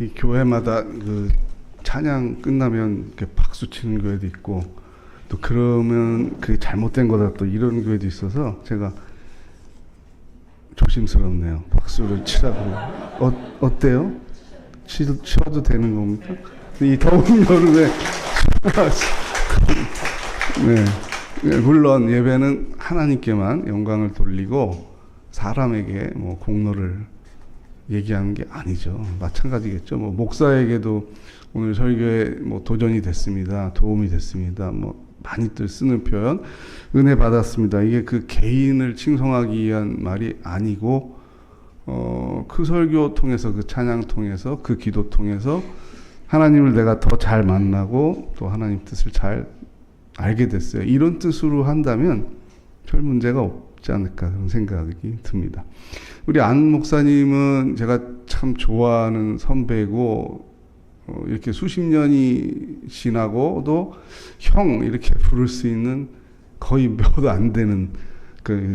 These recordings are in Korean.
이 교회마다 그 찬양 끝나면 이렇게 박수 치는 교회도 있고 또 그러면 그게 잘못된 거다 또 이런 교회도 있어서 제가 조심스럽네요. 박수를 치라고. 어때요? 치워도 되는 겁니까? 이 더운 여름에 네. 물론 예배는 하나님께만 영광을 돌리고 사람에게 뭐 공로를 얘기하는 게 아니죠. 마찬가지겠죠. 뭐 목사에게도 오늘 설교에 뭐 도전이 됐습니다. 도움이 됐습니다. 뭐 많이들 쓰는 표현 은혜 받았습니다. 이게 그 개인을 칭송하기 위한 말이 아니고 그 설교 통해서 그 찬양 통해서 그 기도 통해서 하나님을 내가 더 잘 만나고 또 하나님 뜻을 잘 알게 됐어요. 이런 뜻으로 한다면 별 문제가 없지 않을까 그런 생각이 듭니다. 우리 안 목사님은 제가 참 좋아하는 선배고 이렇게 수십 년이 지나고도 형 이렇게 부를 수 있는 거의 몇 안 되는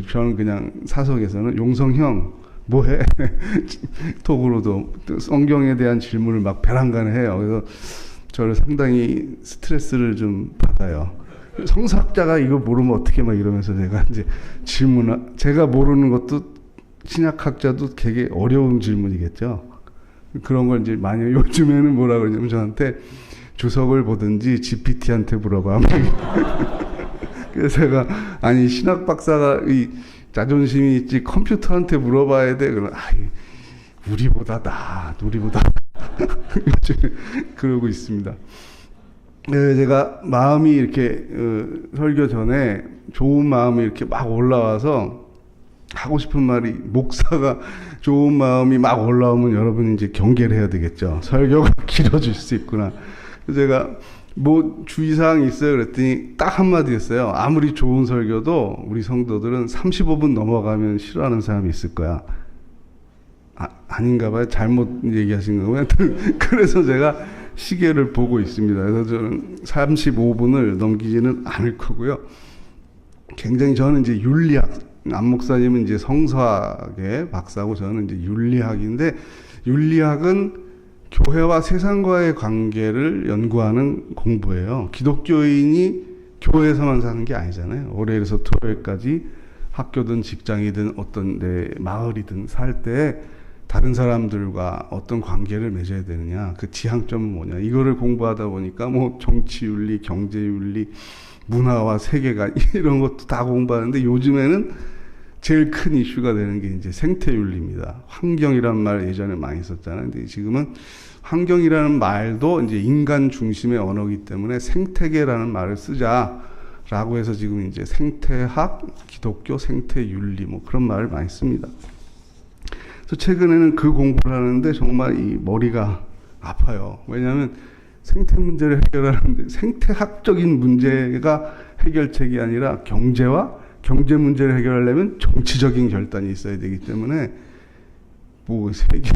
저는 그냥 사석에서는 용성 형 뭐해? 톡으로도 성경에 대한 질문을 막 배란간에 해요. 그래서 저를 상당히 스트레스를 좀 받아요. 성사학자가 이거 모르면 어떻게 막 이러면서 제가 이제 제가 모르는 것도 신약학자도 되게 어려운 질문이겠죠. 그런 걸 이제 많이 요즘에는 뭐라 그러냐면 저한테 주석을 보든지 GPT한테 물어봐. 그래서 제가 아니 신학 박사가 이 자존심이 있지 컴퓨터한테 물어봐야 돼. 그러면 우리보다 우리보다 요즘에 그러고 있습니다. 제가 마음이 이렇게 설교 전에 좋은 마음이 이렇게 막 올라와서 하고 싶은 말이 목사가 좋은 마음이 막 올라오면 여러분이 이제 경계를 해야 되겠죠. 설교가 길어질 수 있구나. 그래서 제가 뭐 주의사항이 있어요. 그랬더니 딱 한마디였어요. 아무리 좋은 설교도 우리 성도들은 35분 넘어가면 싫어하는 사람이 있을 거야. 아닌가 봐요. 잘못 얘기하신 거고요. 그래서 제가 시계를 보고 있습니다. 그래서 저는 35분을 넘기지는 않을 거고요. 굉장히 저는 이제 윤리학, 안 목사님은 이제 성서학의 박사고 저는 이제 윤리학인데 윤리학은 교회와 세상과의 관계를 연구하는 공부예요. 기독교인이 교회에서만 사는 게 아니잖아요. 월요일에서 토요일까지 학교든 직장이든 어떤 내 마을이든 살 때 다른 사람들과 어떤 관계를 맺어야 되느냐, 그 지향점은 뭐냐, 이거를 공부하다 보니까 뭐 정치윤리, 경제윤리, 문화와 세계관 이런 것도 다 공부하는데 요즘에는 제일 큰 이슈가 되는 게 이제 생태윤리입니다. 환경이란 말 예전에 많이 썼잖아요. 근데 지금은 환경이라는 말도 이제 인간 중심의 언어이기 때문에 생태계라는 말을 쓰자라고 해서 지금 이제 생태학, 기독교 생태윤리 뭐 그런 말을 많이 씁니다. 그래서 최근에는 그 공부를 하는데 정말 이 머리가 아파요. 왜냐하면 생태 문제를 해결하는데 생태학적인 문제가 해결책이 아니라 경제 문제를 해결하려면 정치적인 결단이 있어야 되기 때문에 뭐 세계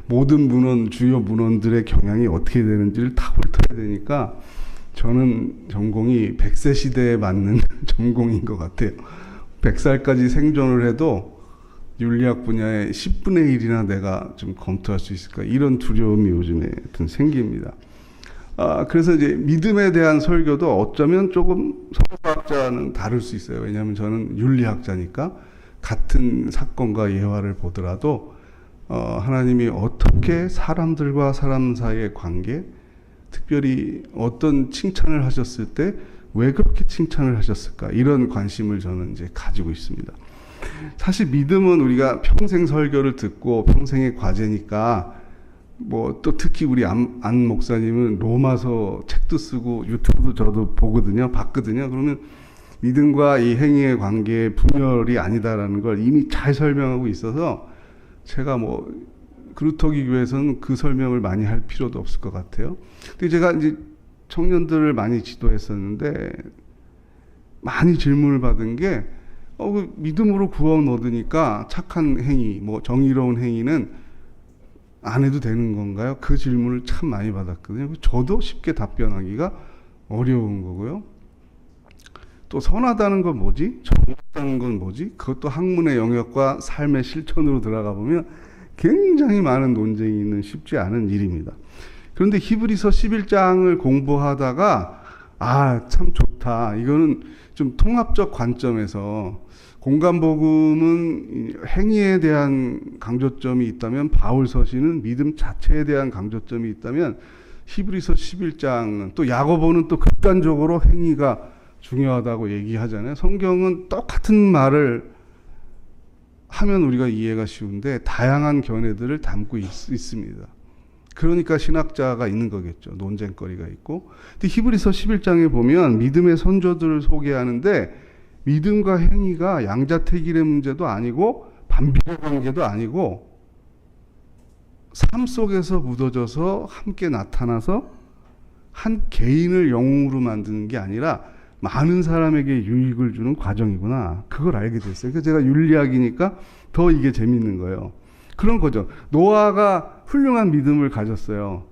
모든 문헌 주요 문헌들의 경향이 어떻게 되는지를 다 훑어야 되니까 저는 전공이 100세 시대에 맞는 전공인 것 같아요. 100살까지 생존을 해도 윤리학 분야의 10분의 1이나 내가 좀 검토할 수 있을까 이런 두려움이 요즘에 생깁니다. 그래서 이제 믿음에 대한 설교도 어쩌면 조금 성서학자는 다를 수 있어요. 왜냐하면 저는 윤리학자니까 같은 사건과 예화를 보더라도 하나님이 어떻게 사람들과 사람 사이의 관계, 특별히 어떤 칭찬을 하셨을 때 왜 그렇게 칭찬을 하셨을까 이런 관심을 저는 이제 가지고 있습니다. 사실 믿음은 우리가 평생 설교를 듣고 평생의 과제니까 뭐 또 특히 우리 안 목사님은 로마서 책도 쓰고 유튜브도 저도 봤거든요. 그러면 믿음과 이 행위의 관계의 분열이 아니다라는 걸 이미 잘 설명하고 있어서 제가 뭐 그루터기 교회에서는 그 설명을 많이 할 필요도 없을 것 같아요. 근데 제가 이제 청년들을 많이 지도했었는데 많이 질문을 받은 게 그 믿음으로 구원 얻으니까 착한 행위, 뭐 정의로운 행위는 안 해도 되는 건가요? 그 질문을 참 많이 받았거든요. 저도 쉽게 답변하기가 어려운 거고요. 또 선하다는 건 뭐지? 정의롭다는 건 뭐지? 그것도 학문의 영역과 삶의 실천으로 들어가 보면 굉장히 많은 논쟁이 있는 쉽지 않은 일입니다. 그런데 히브리서 11장을 공부하다가 참 좋다. 이거는 좀 통합적 관점에서 공간복음은 행위에 대한 강조점이 있다면 바울 서신은 믿음 자체에 대한 강조점이 있다면 히브리서 11장은 또 야고보는 또 극단적으로 행위가 중요하다고 얘기하잖아요. 성경은 똑같은 말을 하면 우리가 이해가 쉬운데 다양한 견해들을 담고 있습니다. 그러니까 신학자가 있는 거겠죠. 논쟁거리가 있고. 근데 히브리서 11장에 보면 믿음의 선조들을 소개하는데 믿음과 행위가 양자택일의 문제도 아니고 반비례 관계도 아니고 삶 속에서 묻어져서 함께 나타나서 한 개인을 영웅으로 만드는 게 아니라 많은 사람에게 유익을 주는 과정이구나. 그걸 알게 됐어요. 그래서 제가 윤리학이니까 더 이게 재밌는 거예요. 그런 거죠. 노아가 훌륭한 믿음을 가졌어요.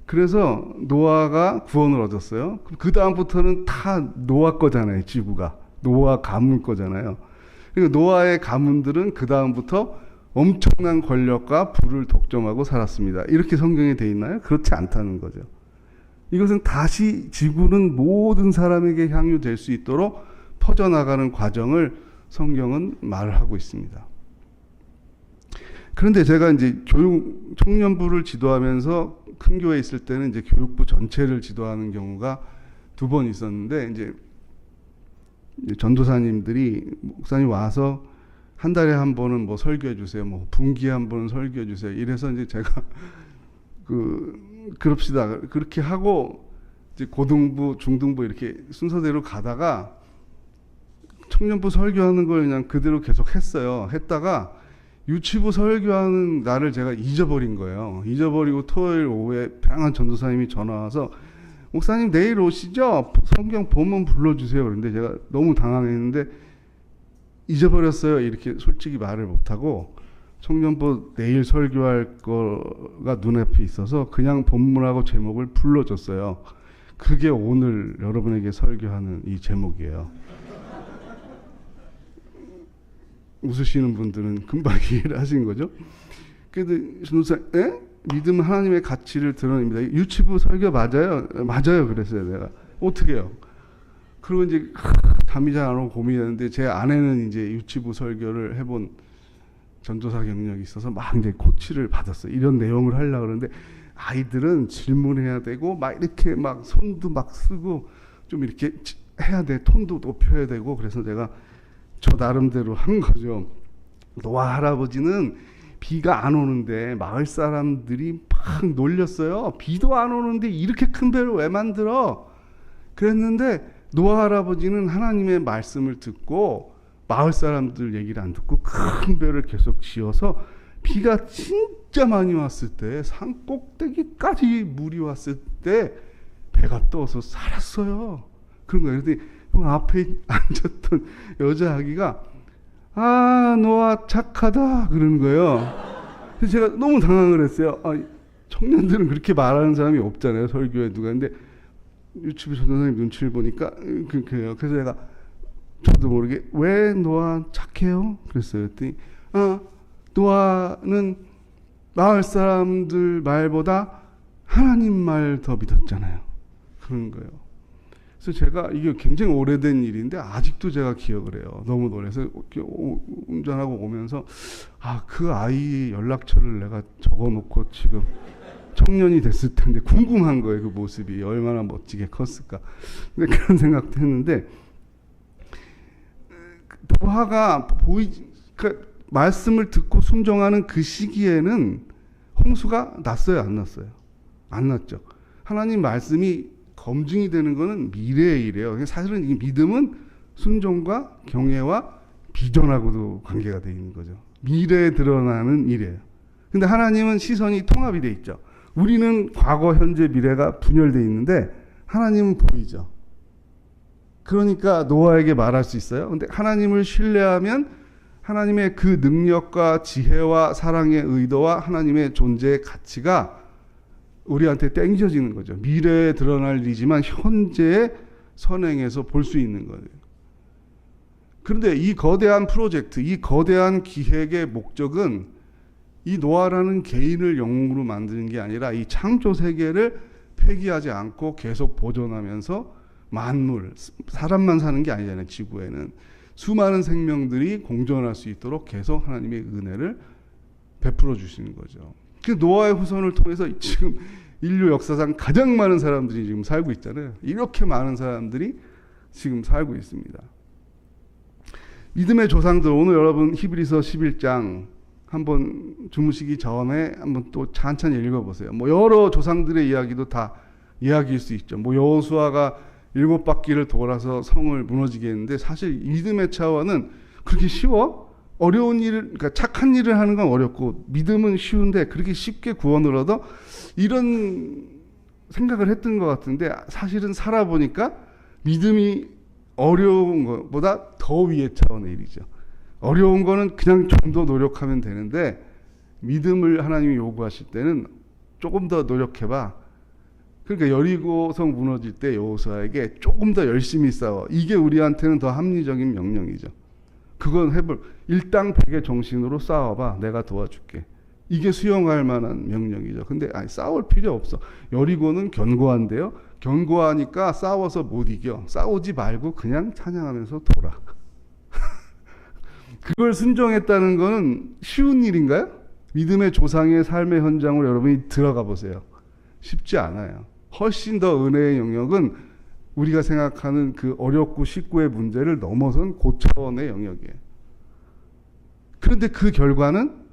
그래서 노아가 구원을 얻었어요. 그 다음부터는 다 노아 거잖아요. 지구가. 노아 가문 거잖아요. 그러니까 노아의 가문들은 그 다음부터 엄청난 권력과 부를 독점하고 살았습니다. 이렇게 성경에 돼 있나요? 그렇지 않다는 거죠. 이것은 다시 지구는 모든 사람에게 향유될 수 있도록 퍼져나가는 과정을 성경은 말을 하고 있습니다. 그런데 제가 이제 청년부를 지도하면서 큰 교회에 있을 때는 이제 교육부 전체를 지도하는 경우가 2번 있었는데 이제 전도사님들이 목사님 와서 한 달에 한 번은 뭐 설교해 주세요. 뭐 분기에 한 번은 설교해 주세요. 이래서 이제 제가 그럽시다. 그렇게 하고 이제 고등부, 중등부 이렇게 순서대로 가다가 청년부 설교하는 걸 그냥 그대로 계속 했어요. 했다가 유치부 설교하는 날을 제가 잊어버린 거예요. 잊어버리고 토요일 오후에 평안 전도사님이 전화 와서 목사님 내일 오시죠? 성경 본문 불러주세요. 그런데 제가 너무 당황했는데 잊어버렸어요. 이렇게 솔직히 말을 못하고 청년부 내일 설교할 거가 눈앞에 있어서 그냥 본문하고 제목을 불러줬어요. 그게 오늘 여러분에게 설교하는 이 제목이에요. 웃으시는 분들은 금방 이해를 하신 거죠. 그래도 전도사님, 믿음 하나님의 가치를 드러냅니다. 유치부 설교 맞아요? 맞아요. 그랬어요. 내가. 어떻게 해요? 그리고 이제 잠이 잘 안 오고 고민했는데 제 아내는 이제 유치부 설교를 해본 전도사 경력이 있어서 막 이제 코치를 받았어요. 이런 내용을 하려고 그러는데 아이들은 질문해야 되고 막 이렇게 막 손도 막 쓰고 좀 이렇게 해야 돼. 톤도 높여야 되고 그래서 제가 저 나름대로 한 거죠. 노아 할아버지는 비가 안 오는데 마을 사람들이 막 놀렸어요. 비도 안 오는데 이렇게 큰 배를 왜 만들어? 그랬는데 노아 할아버지는 하나님의 말씀을 듣고 마을 사람들 얘기를 안 듣고 큰 배를 계속 지어서 비가 진짜 많이 왔을 때 산 꼭대기까지 물이 왔을 때 배가 떠서 살았어요. 그런 거예요. 그런데 그 앞에 앉았던 여자 아기가 노아 착하다 그러는 거예요. 그래서 제가 너무 당황을 했어요. 청년들은 그렇게 말하는 사람이 없잖아요. 설교에 누가. 근데 유치부 전도사님 눈치를 보니까 그래요. 그래서 제가 저도 모르게 왜 노아 착해요? 그랬어요. 그랬더니 노아는 마을 사람들 말보다 하나님 말 더 믿었잖아요. 그런 거예요. 그래서 제가 이게 굉장히 오래된 일인데 아직도 제가 기억을 해요. 너무 놀라서 운전하고 오면서 그 아이 연락처를 내가 적어놓고 지금 청년이 됐을 텐데 궁금한 거예요. 그 모습이 얼마나 멋지게 컸을까. 근데 그런 생각도 했는데 노아가 그러니까 말씀을 듣고 순종하는 그 시기에는 홍수가 났어요, 안 났어요? 안 났죠. 하나님 말씀이 검증이 되는 거는 미래의 일이에요. 사실은 이 믿음은 순종과 경외와 비전하고도 관계가 되어 있는 거죠. 미래에 드러나는 일이에요. 근데 하나님은 시선이 통합이 돼 있죠. 우리는 과거, 현재, 미래가 분열되어 있는데 하나님은 보이죠. 그러니까 노아에게 말할 수 있어요. 근데 하나님을 신뢰하면 하나님의 그 능력과 지혜와 사랑의 의도와 하나님의 존재의 가치가 우리한테 땡겨지는 거죠. 미래에 드러날 일이지만 현재의 선행에서 볼 수 있는 거예요. 그런데 이 거대한 프로젝트, 이 거대한 기획의 목적은 이 노아라는 개인을 영웅으로 만드는 게 아니라 이 창조 세계를 폐기하지 않고 계속 보존하면서 만물, 사람만 사는 게 아니잖아요. 지구에는 수많은 생명들이 공존할 수 있도록 계속 하나님의 은혜를 베풀어 주시는 거죠. 그 노아의 후손을 통해서 지금 인류 역사상 가장 많은 사람들이 지금 살고 있잖아요. 이렇게 많은 사람들이 지금 살고 있습니다. 믿음의 조상들, 오늘 여러분 히브리서 11장 한번 주무시기 전에 한번 또 찬찬히 읽어보세요. 뭐 여러 조상들의 이야기도 다 이야기일 수 있죠. 뭐 여호수아가 7바퀴를 돌아서 성을 무너지게 했는데 사실 믿음의 차원은 그렇게 쉬워? 어려운 일을, 그러니까 착한 일을 하는 건 어렵고 믿음은 쉬운데 그렇게 쉽게 구원을 얻어? 이런 생각을 했던 것 같은데 사실은 살아보니까 믿음이 어려운 것보다 더 위의 차원의 일이죠. 어려운 거는 그냥 좀 더 노력하면 되는데 믿음을 하나님이 요구하실 때는 조금 더 노력해봐. 그러니까 여리고성 무너질 때 여호수아에게 조금 더 열심히 싸워. 이게 우리한테는 더 합리적인 명령이죠. 그건 해볼 일당백의 정신으로 싸워봐. 내가 도와줄게. 이게 수용할 만한 명령이죠. 근데 싸울 필요 없어. 여리고는 견고한데요. 견고하니까 싸워서 못 이겨. 싸우지 말고 그냥 찬양하면서 돌아. 그걸 순종했다는 것은 쉬운 일인가요? 믿음의 조상의 삶의 현장으로 여러분이 들어가 보세요. 쉽지 않아요. 훨씬 더 은혜의 영역은 우리가 생각하는 그 어렵고 쉽고의 문제를 넘어선 고차원의 영역이에요. 그런데 그 결과는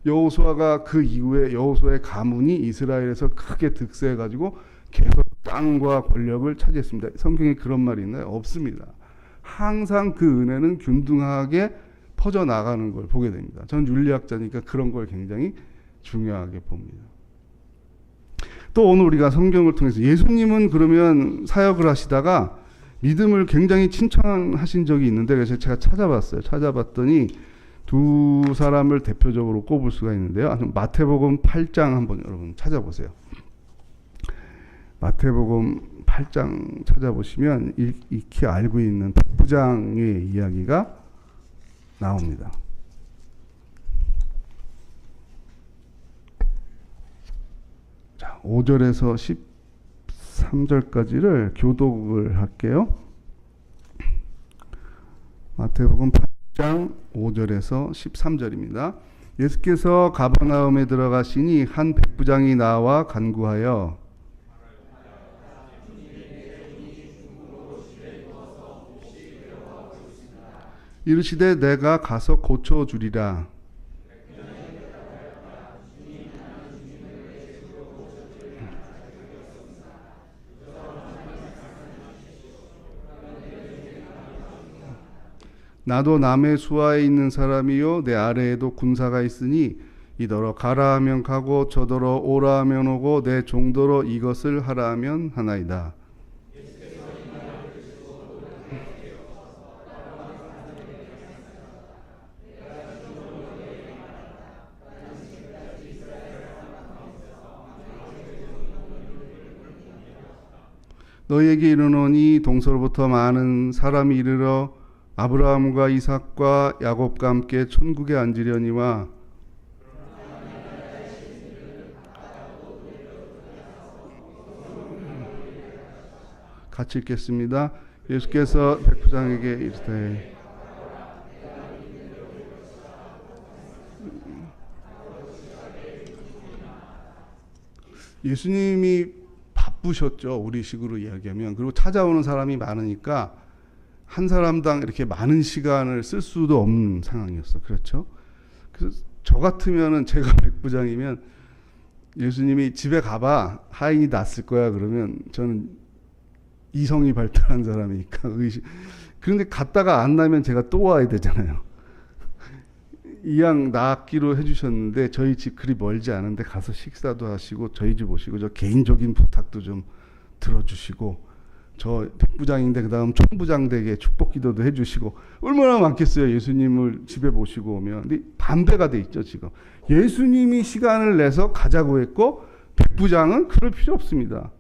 여호수아가 그 이후에 여호수아의 가문이 이스라엘에서 크게 득세해가지고 계속 땅과 권력을 차지했습니다. 성경에 그런 말이 있나요? 없습니다. 항상 그 은혜는 균등하게 퍼져나가는 걸 보게 됩니다. 저는 윤리학자니까 그런 걸 굉장히 중요하게 봅니다. 또 오늘 우리가 성경을 통해서 예수님은 그러면 사역을 하시다가 믿음을 굉장히 칭찬하신 적이 있는데 그래서 제가 찾아봤어요. 찾아봤더니 두 사람을 대표적으로 꼽을 수가 있는데요. 마태복음 8장 한번 여러분 찾아보세요. 마태복음 8장 찾아보시면 익히 알고 있는 백부장의 이야기가 나옵니다. 자, 5절에서 13절까지를 교독을 할게요. 마태복음 8장 5절에서 13절입니다. 예수께서 가버나움에 들어가시니 한 백부장이 나와 간구하여 이르시되 내가 가서 고쳐주리라. 나도 남의 수하에 있는 사람이요 내 아래에도 군사가 있으니 이더러 가라 하면 가고 저더러 오라 하면 오고 내 종더러 이것을 하라 하면 하나이다. 너희에게 이르노니 동서로부터 많은 사람이 이르러 아브라함과 이삭과 야곱과 함께 천국에 앉으려니와 같이 읽겠습니다. 예수께서 백부장에게 이르되 예수님이 바쁘셨죠. 우리식으로 이야기하면. 그리고 찾아오는 사람이 많으니까 한 사람당 이렇게 많은 시간을 쓸 수도 없는 상황이었어. 그렇죠? 그래서 저 같으면은 제가 백부장이면 예수님이 집에 가봐. 하인이 났을 거야. 그러면 저는 이성이 발달한 사람이니까 의식. 그런데 갔다가 안 나면 제가 또 와야 되잖아요. 이왕 낳기로 해주셨는데 저희 집 그리 멀지 않은데 가서 식사도 하시고 저희 집 오시고 저 개인적인 부탁도 좀 들어주시고 저 백부장인데 그 다음 총부장되게 축복기도도 해주시고 얼마나 많겠어요. 예수님을 집에 모시고 오면. 근데 반대가 돼 있죠 지금. 예수님이 시간을 내서 가자고 했고 백부장은 그럴 필요 없습니다.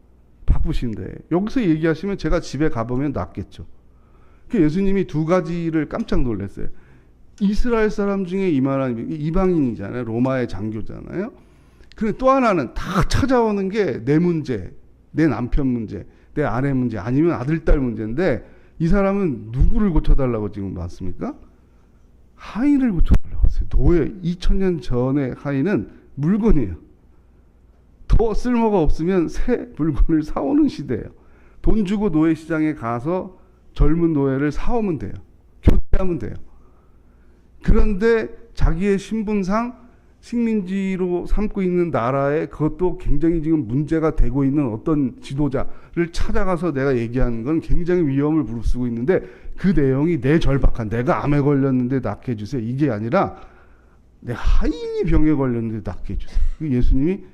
바쁘신데. 여기서 얘기하시면 제가 집에 가보면 낫겠죠. 그 예수님이 두 가지를 깜짝 놀랐어요. 이스라엘 사람 중에 이만한 이방인이잖아요. 로마의 장교잖아요. 그런데 또 하나는 다 찾아오는 게 내 문제, 내 남편 문제, 내 아내 문제, 아니면 아들, 딸 문제인데 이 사람은 누구를 고쳐달라고 지금 왔습니까? 하인을 고쳐달라고 왔어요. 노예, 2000년 전의 하인은 물건이에요. 더 쓸모가 없으면 새 물건을 사오는 시대예요. 돈 주고 노예 시장에 가서 젊은 노예를 사오면 돼요. 교체하면 돼요. 그런데 자기의 신분상 식민지로 삼고 있는 나라에 그것도 굉장히 지금 문제가 되고 있는 어떤 지도자를 찾아가서 내가 얘기하는 건 굉장히 위험을 무릅쓰고 있는데 그 내용이 내 절박한 내가 암에 걸렸는데 낫게 해주세요. 이게 아니라 내 하인이 병에 걸렸는데 낫게 해주세요. 예수님이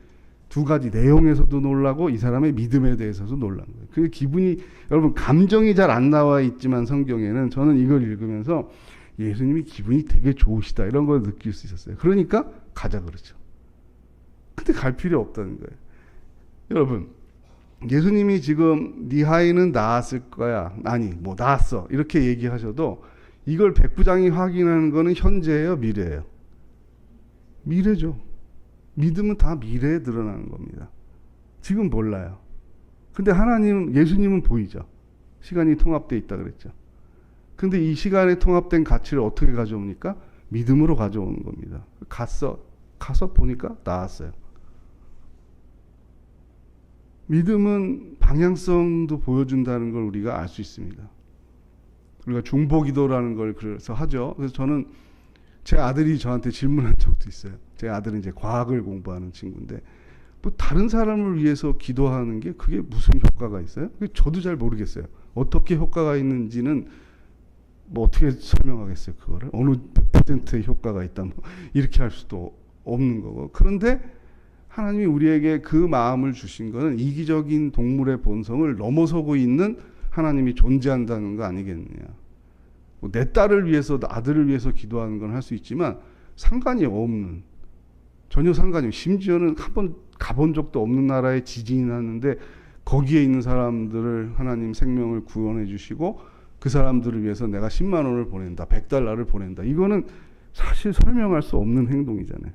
두 가지 내용에서도 놀라고 이 사람의 믿음에 대해서도 놀란 거예요. 그 기분이 여러분 감정이 잘 안 나와 있지만 성경에는 저는 이걸 읽으면서 예수님이 기분이 되게 좋으시다 이런 걸 느낄 수 있었어요. 그러니까 가자 그러죠. 근데 갈 필요 없다는 거예요. 여러분 예수님이 지금 네 하인은 나았을 거야. 아니 뭐 나았어 이렇게 얘기하셔도 이걸 백부장이 확인하는 거는 현재예요, 미래예요? 미래죠. 믿음은 다 미래에 드러나는 겁니다. 지금 몰라요. 근데 하나님, 예수님은 보이죠. 시간이 통합되어 있다 그랬죠. 근데 이 시간에 통합된 가치를 어떻게 가져옵니까? 믿음으로 가져오는 겁니다. 가서 보니까 나았어요. 믿음은 방향성도 보여준다는 걸 우리가 알 수 있습니다. 우리가 중보기도라는 걸 그래서 하죠. 그래서 저는 제 아들이 저한테 질문한 적도 있어요. 제 아들은 이제 과학을 공부하는 친구인데 뭐 다른 사람을 위해서 기도하는 게 그게 무슨 효과가 있어요? 저도 잘 모르겠어요. 어떻게 효과가 있는지는 뭐 어떻게 설명하겠어요, 그거를. 어느 %의 효과가 있다, 뭐 이렇게 할 수도 없는 거고. 그런데 하나님이 우리에게 그 마음을 주신 거는 이기적인 동물의 본성을 넘어서고 있는 하나님이 존재한다는 거 아니겠느냐. 뭐 내 딸을 위해서, 아들을 위해서 기도하는 건 할 수 있지만 상관이 없는, 전혀 상관이 없는, 심지어는 한번 가본 적도 없는 나라에 지진이 났는데 거기에 있는 사람들을 하나님 생명을 구원해 주시고 그 사람들을 위해서 내가 10만 원을 보낸다, $100를 보낸다. 이거는 사실 설명할 수 없는 행동이잖아요.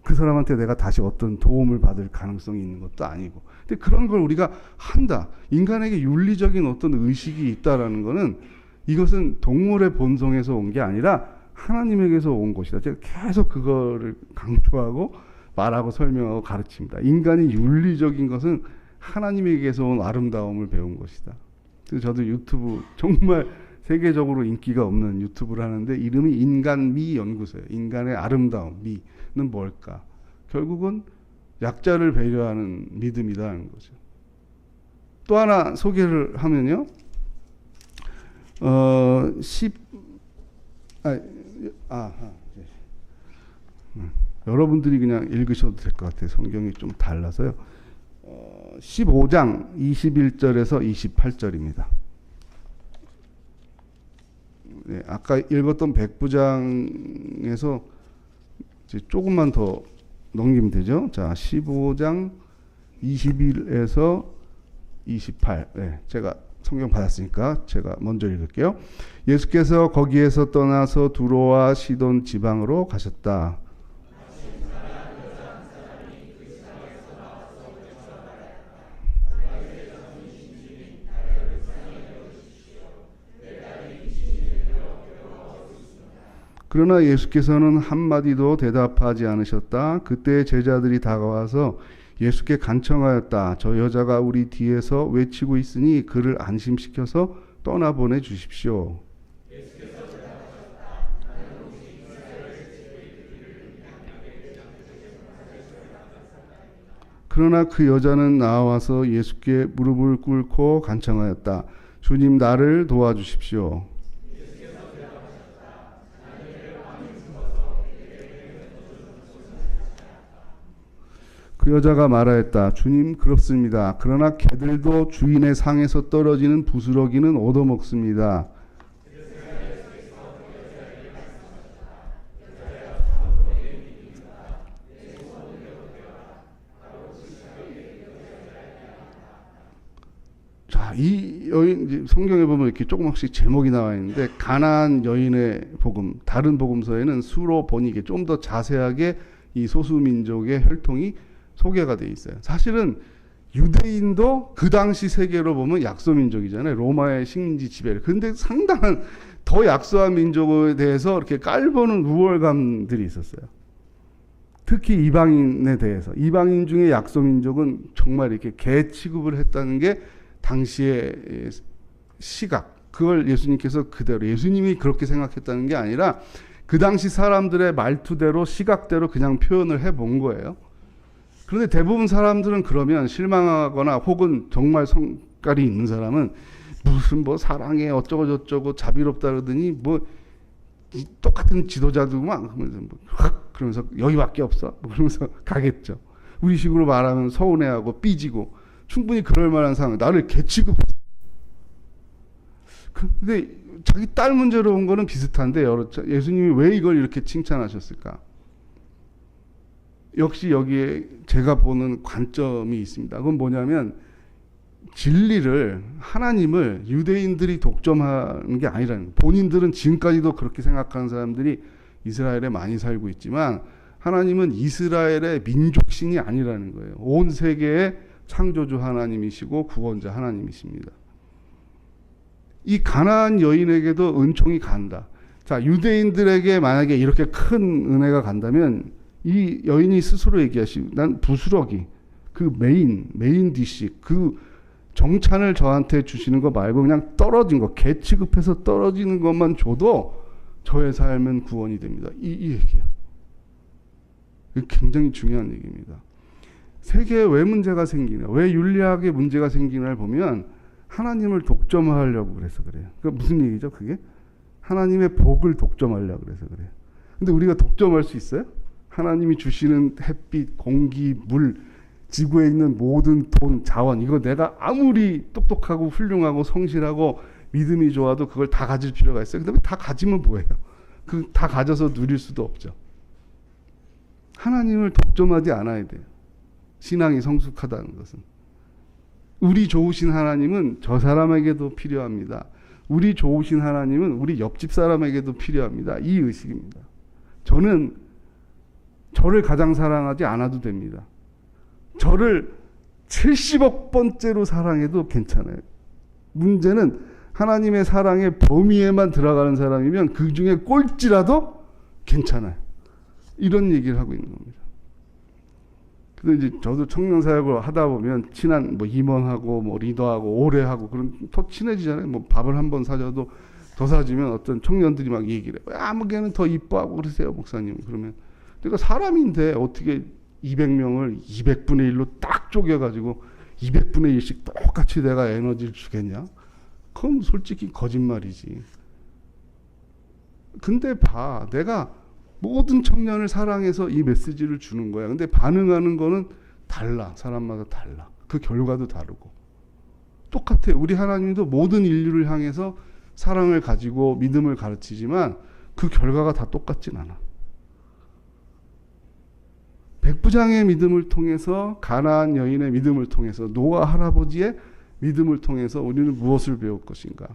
그 사람한테 내가 다시 어떤 도움을 받을 가능성이 있는 것도 아니고. 근데 그런 걸 우리가 한다. 인간에게 윤리적인 어떤 의식이 있다라는 거는 이것은 동물의 본성에서 온 게 아니라 하나님에게서 온 것이다. 제가 계속 그거를 강조하고 말하고 설명하고 가르칩니다. 인간이 윤리적인 것은 하나님에게서 온 아름다움을 배운 것이다. 그래서 저도 유튜브 정말 세계적으로 인기가 없는 유튜브를 하는데 이름이 인간미 연구소예요. 인간의 아름다움, 미는 뭘까? 결국은 약자를 배려하는 믿음이라는 거죠. 또 하나 소개를 하면요. 여러분들이 그냥 읽으셔도 될 것 같아요. 성경이 좀 달라서요. 15장 21절에서 28절입니다. 네, 아까 읽었던 백부장에서 이제 조금만 더 넘기면 되죠. 자, 15장 21에서 28. 네, 제가 성경 받았으니까 제가 먼저 읽을게요. 예수께서 거기에서 떠나서 두로와 시돈 지방으로 가셨다. 그러나 예수께서는 한마디도 대답하지 않으셨다. 그때 제자들이 다가와서 예수께 간청하였다. 저 여자가 우리 뒤에서 외치고 있으니 그를 안심시켜서 떠나보내 주십시오. 그러나 그 여자는 나와서 예수께 무릎을 꿇고 간청하였다. 주님, 나를 도와주십시오. 그 여자가 말하였다. 주님, 그렇습니다. 그러나 개들도 주인의 상에서 떨어지는 부스러기는 얻어먹습니다. 자, 이 여인, 이제 성경에 보면 이렇게 조금씩 제목이 나와 있는데, 가나안 여인의 복음, 다른 복음서에는 수로 보니 이게 좀 더 자세하게 이 소수민족의 혈통이 소개가 돼 있어요. 사실은 유대인도 그 당시 세계로 보면 약소민족이잖아요. 로마의 식민지 지배를. 근데 상당한 더 약소한 민족에 대해서 이렇게 깔보는 우월감들이 있었어요. 특히 이방인에 대해서. 이방인 중에 약소민족은 정말 이렇게 개 취급을 했다는 게 당시의 시각. 그걸 예수님께서 그대로, 예수님이 그렇게 생각했다는 게 아니라 그 당시 사람들의 말투대로, 시각대로 그냥 표현을 해본 거예요. 그런데 대부분 사람들은 그러면 실망하거나 혹은 정말 성깔이 있는 사람은 무슨 뭐 사랑해 어쩌고 저쩌고 자비롭다 그러더니 뭐 똑같은 지도자들만 그러면서 여기밖에 없어 뭐 그러면서 가겠죠. 우리식으로 말하면 서운해하고 삐지고 충분히 그럴 만한 상황. 나를 개취급했어. 근데 자기 딸 문제로 온 거는 비슷한데 예수님이 왜 이걸 이렇게 칭찬하셨을까? 역시 여기에 제가 보는 관점이 있습니다. 그건 뭐냐면 진리를, 하나님을 유대인들이 독점하는 게 아니라는, 본인들은 지금까지도 그렇게 생각하는 사람들이 이스라엘에 많이 살고 있지만 하나님은 이스라엘의 민족신이 아니라는 거예요. 온 세계의 창조주 하나님이시고 구원자 하나님이십니다. 이 가나안 여인에게도 은총이 간다. 자, 유대인들에게 만약에 이렇게 큰 은혜가 간다면 이 여인이 스스로 얘기하시고, 난 부스러기, 그 메인 디시, 그 정찬을 저한테 주시는 거 말고 그냥 떨어진 거, 개 취급해서 떨어지는 것만 줘도 저의 삶은 구원이 됩니다. 이 얘기예요. 굉장히 중요한 얘기입니다. 세계에 왜 문제가 생기냐, 왜 윤리학에 문제가 생기냐를 보면 하나님을 독점하려고 그래서 그래요. 그 무슨 얘기죠, 그게? 하나님의 복을 독점하려고 그래서 그래요. 근데 우리가 독점할 수 있어요? 하나님이 주시는 햇빛, 공기, 물, 지구에 있는 모든 돈, 자원, 이거 내가 아무리 똑똑하고 훌륭하고 성실하고 믿음이 좋아도 그걸 다 가질 필요가 있어요. 그다음에 다 가지면 뭐예요? 그 다 가져서 누릴 수도 없죠. 하나님을 독점하지 않아야 돼요. 신앙이 성숙하다는 것은. 우리 좋으신 하나님은 저 사람에게도 필요합니다. 우리 좋으신 하나님은 우리 옆집 사람에게도 필요합니다. 이 의식입니다. 저를 가장 사랑하지 않아도 됩니다. 저를 70억 번째로 사랑해도 괜찮아요. 문제는 하나님의 사랑의 범위에만 들어가는 사람이면 그 중에 꼴찌라도 괜찮아요. 이런 얘기를 하고 있는 겁니다. 그래서 이제 저도 청년 사역을 하다 보면 친한 뭐 임원하고 뭐 리더하고 오래 하고 그런 더 친해지잖아요. 뭐 밥을 한 번 사줘도 더 사주면 어떤 청년들이 막 얘기를 해요. 아무개는 더 이뻐하고 그러세요, 목사님. 그러면 내가 사람인데 어떻게 200명을 200분의 1로 딱 쪼개가지고 200분의 1씩 똑같이 내가 에너지를 주겠냐? 그건 솔직히 거짓말이지. 근데 내가 모든 청년을 사랑해서 이 메시지를 주는 거야. 근데 반응하는 거는 달라. 사람마다 달라. 그 결과도 다르고. 똑같아. 우리 하나님도 모든 인류를 향해서 사랑을 가지고 믿음을 가르치지만 그 결과가 다 똑같진 않아. 백부장의 믿음을 통해서, 가나안 여인의 믿음을 통해서, 노아 할아버지의 믿음을 통해서 우리는 무엇을 배울 것인가?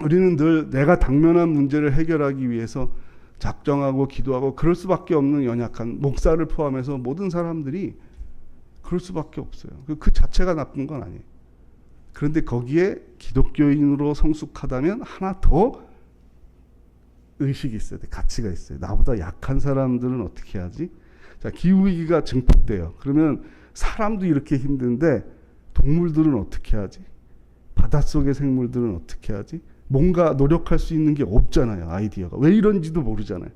우리는 늘 내가 당면한 문제를 해결하기 위해서 작정하고 기도하고 그럴 수밖에 없는 연약한 목사를 포함해서 모든 사람들이 그럴 수밖에 없어요. 그 자체가 나쁜 건 아니에요. 그런데 거기에 기독교인으로 성숙하다면 하나 더 의식이 있어야 돼. 가치가 있어요. 나보다 약한 사람들은 어떻게 하지? 자, 기후위기가 증폭돼요. 그러면 사람도 이렇게 힘든데 동물들은 어떻게 하지? 바닷속의 생물들은 어떻게 하지? 뭔가 노력할 수 있는 게 없잖아요. 아이디어가. 왜 이런지도 모르잖아요.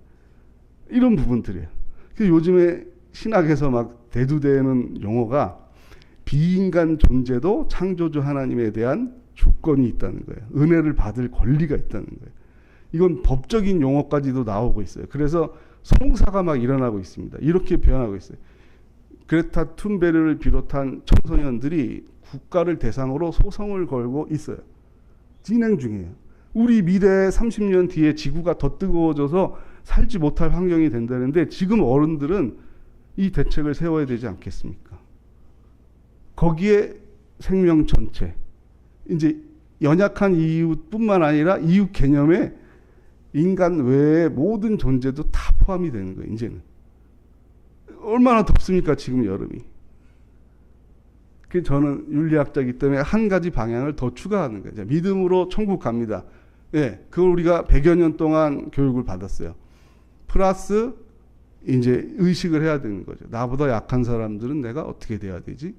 이런 부분들이에요. 요즘에 신학에서 막 대두되는 용어가 비인간 존재도 창조주 하나님에 대한 주권이 있다는 거예요. 은혜를 받을 권리가 있다는 거예요. 이건 법적인 용어까지도 나오고 있어요. 그래서 송사가 막 일어나고 있습니다. 이렇게 변하고 있어요. 그레타 툰베르를 비롯한 청소년들이 국가를 대상으로 소송을 걸고 있어요. 진행 중이에요. 우리 미래 30년 뒤에 지구가 더 뜨거워져서 살지 못할 환경이 된다는데 지금 어른들은 이 대책을 세워야 되지 않겠습니까? 거기에 생명 전체, 이제 연약한 이웃뿐만 아니라 이웃 개념에 인간 외의 모든 존재도 다 포함이 되는 거예요. 이제는 얼마나 덥습니까? 지금 여름이. 그 저는 윤리학자이기 때문에 한 가지 방향을 더 추가하는 거예요. 믿음으로 천국 갑니다. 예, 그걸 우리가 100여 년 동안 교육을 받았어요. 플러스 이제 의식을 해야 되는 거죠. 나보다 약한 사람들은 내가 어떻게 돼야 되지?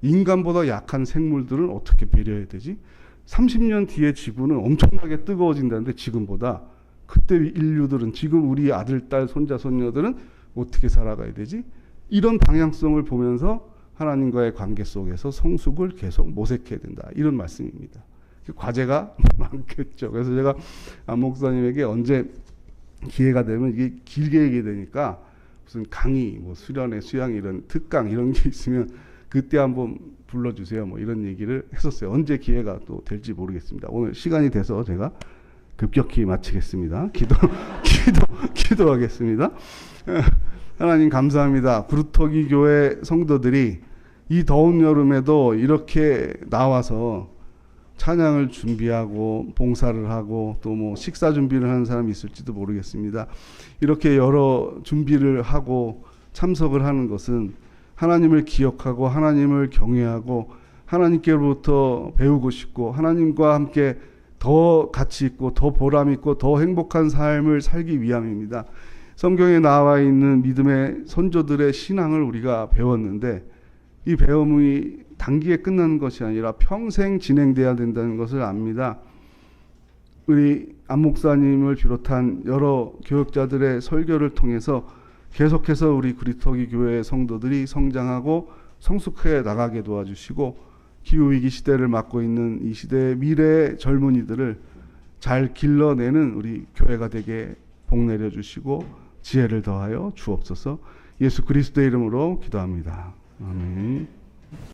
인간보다 약한 생물들은 어떻게 배려해야 되지? 30년 뒤에 지구는 엄청나게 뜨거워진다는데 지금보다 그때 인류들은 지금 우리 아들, 딸, 손자, 손녀들은 어떻게 살아가야 되지? 이런 방향성을 보면서 하나님과의 관계 속에서 성숙을 계속 모색해야 된다. 이런 말씀입니다. 과제가 많겠죠. 그래서 제가 안 목사님에게 언제 기회가 되면 이게 길게 얘기해야 되니까 무슨 강의, 뭐 수련회, 수양 이런 특강 이런 게 있으면 그때 한번 불러주세요. 뭐 이런 얘기를 했었어요. 언제 기회가 또 될지 모르겠습니다. 오늘 시간이 돼서 제가 급격히 마치겠습니다. 기도하겠습니다. 하나님 감사합니다. 구루터기 교회 성도들이 이 더운 여름에도 이렇게 나와서 찬양을 준비하고 봉사를 하고 또 뭐 식사 준비를 하는 사람이 있을지도 모르겠습니다. 이렇게 여러 준비를 하고 참석을 하는 것은 하나님을 기억하고 하나님을 경외하고 하나님께로부터 배우고 싶고 하나님과 함께 더 가치 있고 더 보람 있고 더 행복한 삶을 살기 위함입니다. 성경에 나와 있는 믿음의 선조들의 신앙을 우리가 배웠는데 이 배움이 단기에 끝나는 것이 아니라 평생 진행돼야 된다는 것을 압니다. 우리 안 목사님을 비롯한 여러 교역자들의 설교를 통해서 계속해서 우리 구루터기 교회의 성도들이 성장하고 성숙해 나가게 도와주시고 기후위기 시대를 맞고 있는 이 시대의 미래의 젊은이들을 잘 길러내는 우리 교회가 되게 복 내려주시고 지혜를 더하여 주옵소서. 예수 그리스도의 이름으로 기도합니다. 아멘.